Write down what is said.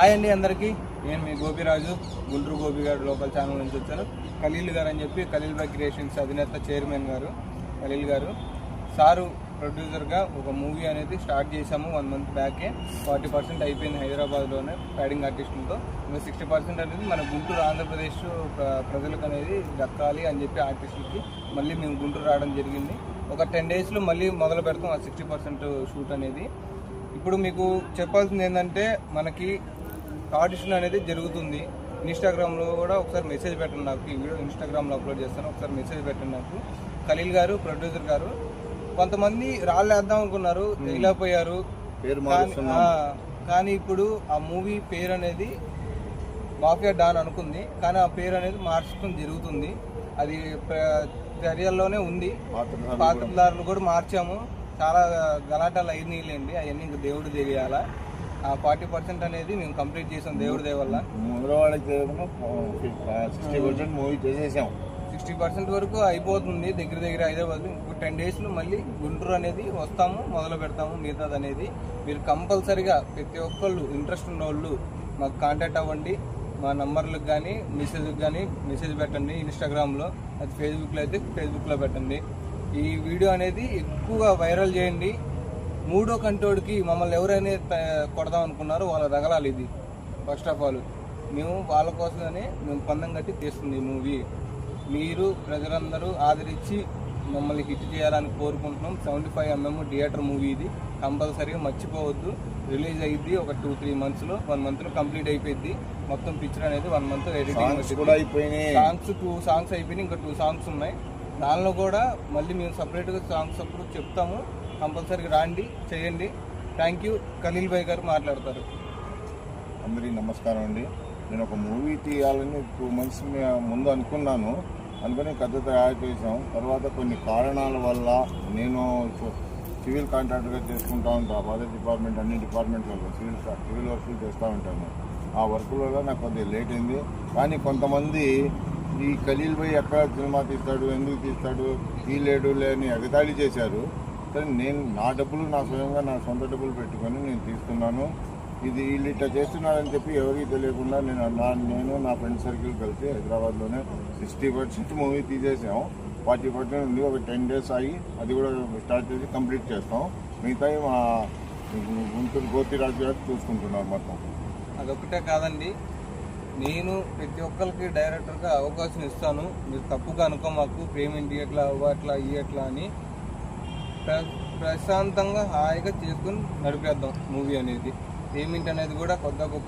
Hi అండి అందరికీ. నేను మీ గోపిరాజు, గుంటూరు గోపి గారు లోకల్ ఛానల్ నుంచి వచ్చాను. ఖలీల్ గారు అని చెప్పి ఖలీల్ బాయ్ క్రియేషన్స్ అధినేత చైర్మన్ గారు ఖలీల్ గారు సారు ప్రొడ్యూసర్గా ఒక మూవీ అనేది స్టార్ట్ చేశాము 1 month బ్యాకే. 40% అయిపోయింది హైదరాబాద్లోనే ప్యాడింగ్ ఆర్టిస్టులతో. ఇంకా 60% అనేది మన గుంటూరు ఆంధ్రప్రదేశ్ ప్రజలకు అనేది దక్కాలి అని చెప్పి ఆర్టిస్టులకి మళ్ళీ మేము గుంటూరు రావడం జరిగింది. ఒక 10 daysలో మళ్ళీ మొదలు పెడతాం ఆ 60% షూట్ అనేది. ఇప్పుడు మీకు చెప్పాల్సింది ఏంటంటే, మనకి ఆడిషన్ అనేది జరుగుతుంది. ఇన్స్టాగ్రామ్లో కూడా ఒకసారి మెసేజ్ పెట్టండి నాకు. ఈ వీడియో ఇన్స్టాగ్రామ్లో అప్లోడ్ చేస్తాను, ఒకసారి మెసేజ్ పెట్టండి నాకు. ఖలీల్ గారు ప్రొడ్యూసర్ గారు కొంతమంది రాళ్ళేద్దాం అనుకున్నారు, వెళ్ళిపోయారు. కానీ ఇప్పుడు ఆ మూవీ పేరు అనేది మాఫియా డాన్ అనుకుంది, కానీ ఆ పేరు అనేది మార్చడం జరుగుతుంది. అది చర్యల్లోనే ఉంది. పాత్రదారులు కూడా మార్చాము. చాలా గలాటాలు అయినాయిలేండి, అవన్నీ ఇంకా దేవుడు తెలియాలా. ఆ 40% అనేది మేము కంప్లీట్ చేసాం దేవుడి దయ వల్ల. 60% వరకు అయిపోతుంది దగ్గర హైదరాబాద్. ఇప్పుడు 10 daysలో మళ్ళీ గుంటూరు అనేది వస్తాము, మొదలు పెడతాము మిగతాది అనేది. మీరు కంపల్సరిగా ప్రతి ఒక్కళ్ళు ఇంట్రెస్ట్ ఉన్న వాళ్ళు మాకు కాంటాక్ట్ అవ్వండి. మా నంబర్లకు కానీ మెసేజ్ పెట్టండి ఇన్స్టాగ్రామ్లో, అది ఫేస్బుక్లో అయితే ఫేస్బుక్లో పెట్టండి. ఈ వీడియో అనేది ఎక్కువగా వైరల్ చేయండి. 3వ కంటోడికి మమ్మల్ని ఎవరైనా కొడదాం అనుకున్నారో వాళ్ళ రగలాలి. ఇది ఫస్ట్ ఆఫ్ ఆల్ మేము వాళ్ళ కోసమనే మేము పందం కట్టి తీస్తుంది ఈ మూవీ. మీరు ప్రజలందరూ ఆదరించి మమ్మల్ని హిట్ చేయాలని కోరుకుంటున్నాం. 75mm థియేటర్ మూవీ ఇది, కంపల్సరీగా మర్చిపోవద్దు. రిలీజ్ అయ్యిద్ది ఒక 2-3 monthsలో. 1 monthలో కంప్లీట్ అయిపోయింది మొత్తం. పిక్చర్ అనేది 1 month ఎడిటింగ్ కూడా అయిపోయినాయి. 2 songs అయిపోయినాయి, ఇంకా 2 songs ఉన్నాయి. దానిలో కూడా మళ్ళీ మేము సపరేట్గా సాంగ్స్ అప్పుడు చెప్తాము. కంపల్సరీగా రాండి, చేయండి. Thank you. ఖలీల్ బాయ్ గారు మాట్లాడతారు. అందరికీ నమస్కారం అండి. నేను ఒక మూవీ తీయాలని 2 months ముందు అనుకున్నాను. అనుకుని కథ తయారు చేసాం. తర్వాత కొన్ని కారణాల వల్ల నేను సివిల్ కాంట్రాక్టర్గా చేసుకుంటా ఉంటాను. అదే డిపార్ట్మెంట్, అన్ని డిపార్ట్మెంట్లలో సివిల్ వర్క్లు చేస్తూ ఉంటాను. ఆ వర్క్లలో నాకు కొద్దిగా లేట్ అయింది. కానీ కొంతమంది ఈ ఖలీల్ బాయ్ ఎక్కడ సినిమా తీస్తాడు, ఎందుకు తీస్తాడు, తీయలేడు లేని ఎగతాళి చేశారు. సరే, నేను నా డబ్బులు నా స్వయంగా నా సొంత డబ్బులు పెట్టుకొని నేను తీస్తున్నాను. ఇది వీళ్ళు ఇట్లా చేస్తున్నారని చెప్పి ఎవరికి తెలియకుండా నేను నా ఫ్రెండ్ సర్కిల్ కలిసి హైదరాబాద్లోనే 60% మూవీ తీసేసాం. 40% ఉంది. ఒక 10 days అయ్యి అది కూడా స్టార్ట్ చేసి కంప్లీట్ చేస్తాం. మిగతాయి మా గుంటూరు గోపిరాజు గారు చూసుకుంటున్నారు మొత్తం. అదొక్కటే కాదండి, నేను ప్రతి ఒక్కరికి డైరెక్టర్గా అవకాశం ఇస్తాను. మీరు తప్పుగా అనుకో మాకు పేమెంట్ ఇట్లా అవ్వట్లా ఇట్లా అని. ప్రశాంతంగా హాయిగా చేసుకుని నడిపేద్దాం మూవీ అనేది. పేమెంట్ అనేది కూడా కొద్ది గొప్ప